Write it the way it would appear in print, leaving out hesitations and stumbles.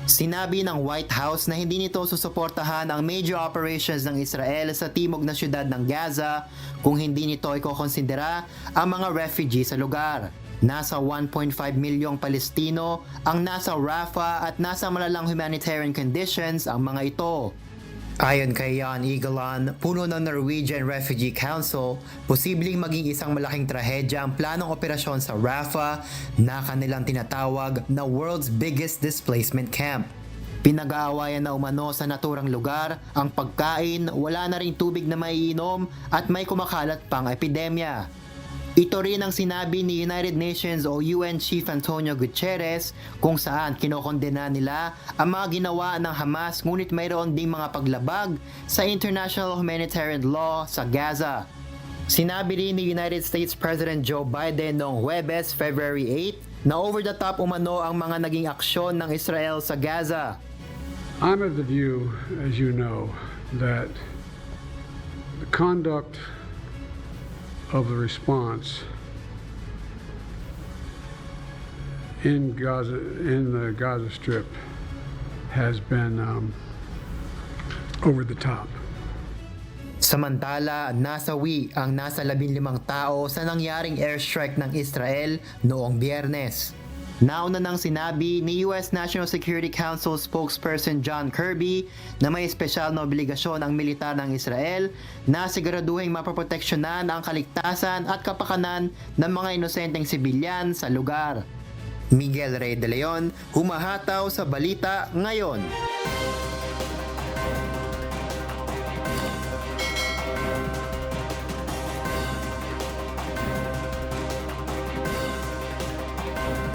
Sinabi ng White House na hindi nito susuportahan ang major operations ng Israel sa timog na syudad ng Gaza kung hindi nito ikokonsidera ang mga refugee sa lugar. Nasa 1.5 milyong Palestino ang nasa Rafah at nasa malalang humanitarian conditions ang mga ito. Ayon kay Jan Egeland, puno ng Norwegian Refugee Council, posibleng maging isang malaking trahedya ang planong operasyon sa Rafah na kanilang tinatawag na world's biggest displacement camp. Pinag-aawayan na umano sa naturang lugar ang pagkain, wala na ring tubig na maiinom at may kumakalat pang epidemya. Ito rin ang sinabi ni United Nations o UN Chief Antonio Guterres kung saan kinokondena nila ang mga ginawa ng Hamas ngunit mayroon ding mga paglabag sa international humanitarian law sa Gaza. Sinabi rin ni United States President Joe Biden noong Huwebes, February 8 na over the top umano ang mga naging aksyon ng Israel sa Gaza. I'm of the view, as you know, that the conduct of the response in Gaza, in the Gaza Strip, has been over the top. Samantala, nasawi ang nasa 15 tao sa nangyaring airstrike ng Israel noong Biyernes. Nauna nang sinabi ni US National Security Council spokesperson John Kirby na may espesyal na obligasyon ang militar ng Israel na siguraduhin maproproteksyonan ang kaligtasan at kapakanan ng mga inosenteng sibilyan sa lugar. Miguel Rey de Leon, humahataw sa Balita Ngayon.